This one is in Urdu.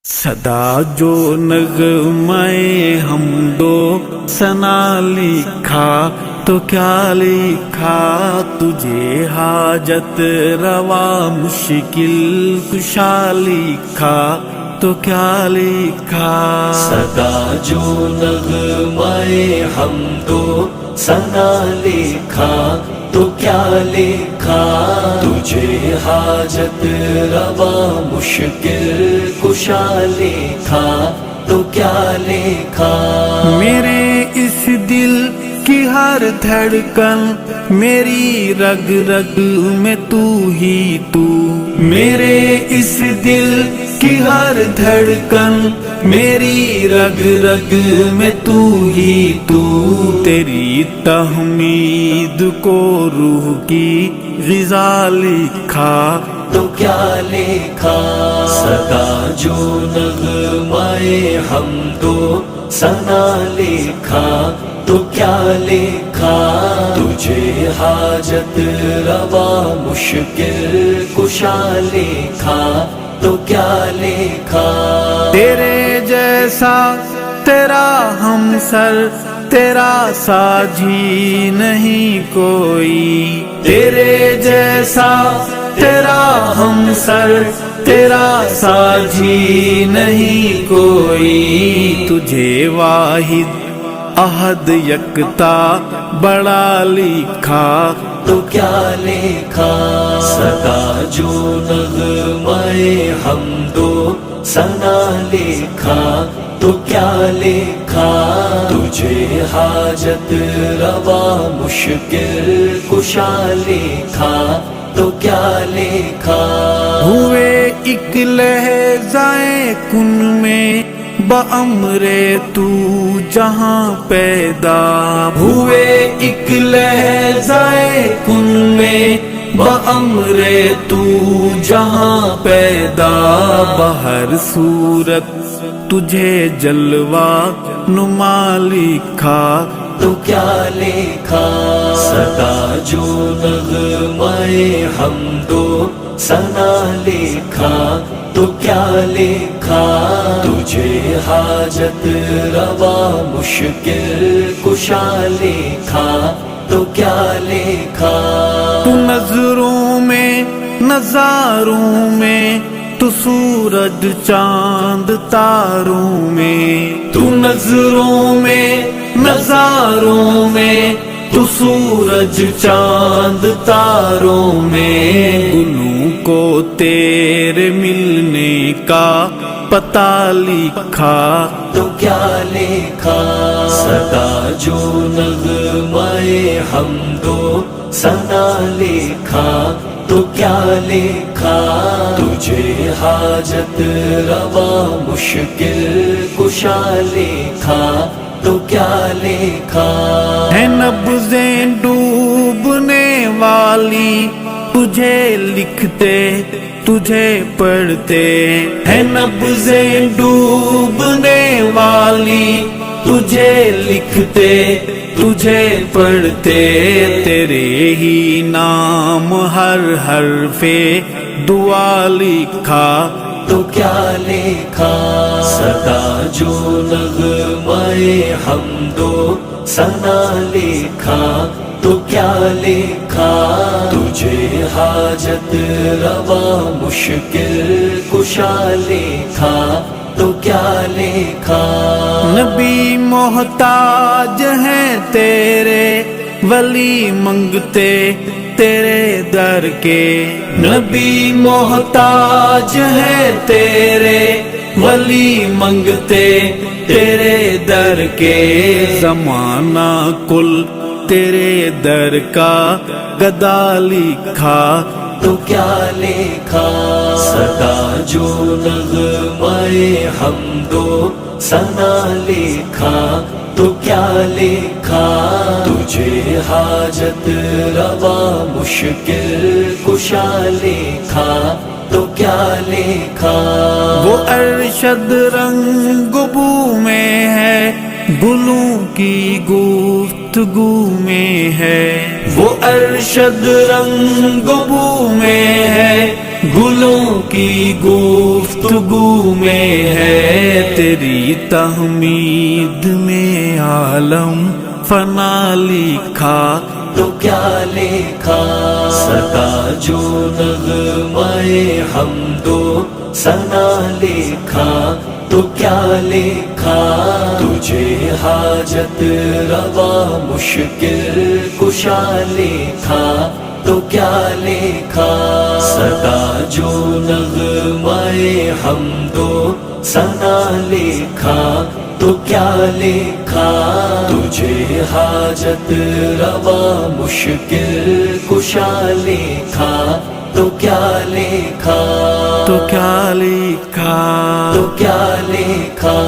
صدا جو نغمے حمدو ثنا لکھا تو کیا لکھا، تجھے حاجت روا مشکل کشا لکھا تو کیا لکھا۔ صدا جو نغمے حمدو ثنا لکھا تو کیا لکھا، تجھے حاجت روا مشکل کشا لکھا تو کیا لکھا۔ میرے اس دل کی ہر دھڑکن، میری رگ رگ میں تو ہی تو، میرے اس دل کی ہر دھڑکن، میری رگ رگ میں تو ہی تو، تیری تحمید کو روح کی غذا لکھا تو کیا لکھا۔ صدا جو نغمے حمدو ثنا لکھا تو کیا لکھا، تجھے حاجت روا مشکل کشا لکھا تو کیا لکھا۔ تیرے جیسا تیرا ہمسر، تیرا ساجی نہیں کوئی، تیرے جیسا تیرا ہمسر، تیرا ساجی نہیں کوئی، تجھے واحد احد یکتا بڑا لکھا تو کیا لکھا۔ صدا جو نغمے حمدو ثنا لکھا تو کیا لکھا، تجھے حاجت روا مشکل کشا لکھا تو کیا لکھا۔ ہوئے ایک لحظۂ کن میں بامر تو جہاں پیدا، ہوئے ایک لحظۂ کن میں بامر تو جہاں پیدا، بہر صورت تجھے جلوہ نما لکھا تو کیا لکھا۔ صدا جو نغمے حمدو ثنا لکھا تو کیا لکھا، تجھے حاجت روا مشکل کشا لکھا تو کیا لکھا۔ تو نظروں میں نظاروں میں، تو سورج چاند تاروں میں، تو نظروں میں نظاروں میں، تو سورج چاند تاروں میں، گلوں کو تیرے ملنے کا پتہ لکھا تو کیا لکھا۔ صدا جو نغمے حمدو ثنا لکھا تو کیا لکھا، تجھے حاجت روا مشکل کشا لکھا تو کیا لکھا۔ ہے نبضیں ڈوبنے والی، تجھے لکھتے تجھے پڑھتے، ہے نبضیں ڈوبنے والی، تجھے لکھتے تجھے پڑھتے، تیرے ہی نام ہر حرف دعا لکھا تو کیا لکھا۔ صدا جو نغمے حمدو ثنا لکھا تو کیا لکھا، تجھے حاجت روا مشکل کشا لکھا تو کیا لکھا۔ نبی محتاج ہیں تیرے، ولی منگتے تیرے در کے، نبی محتاج ہیں تیرے، ولی منگتے تیرے در کے، زمانہ کل تیرے در کا گدا لکھا تو کیا لکھا۔ صدا جو نغمے حمدو ثنا لکھا تو کیا لکھا، تجھے حاجت روا مشکل کشا لکھا تو کیا لکھا۔ وہ ارشد رنگ بو میں ہے، گلوں کی گفتگو میں ہے، وہ ارشد رنگ بو میں ہے، گلوں کی گفتگو میں ہے، تیری تحمید میں عالم فنا لکھا تو کیا لکھا، صدا جو نغمۂ حمد و ثنا لکھا تو کیا لکھا، تجھے حاجت روا مشکل کشا لکھا تو کیا لکھا، صدا جو نغمۂ حمد و ثنا لکھا تو کیا لکھا، تجھے حاجت روا مشکل کشا لکھا تو کیا لکھا، تو کیا لکھا، تو کیا لکھا۔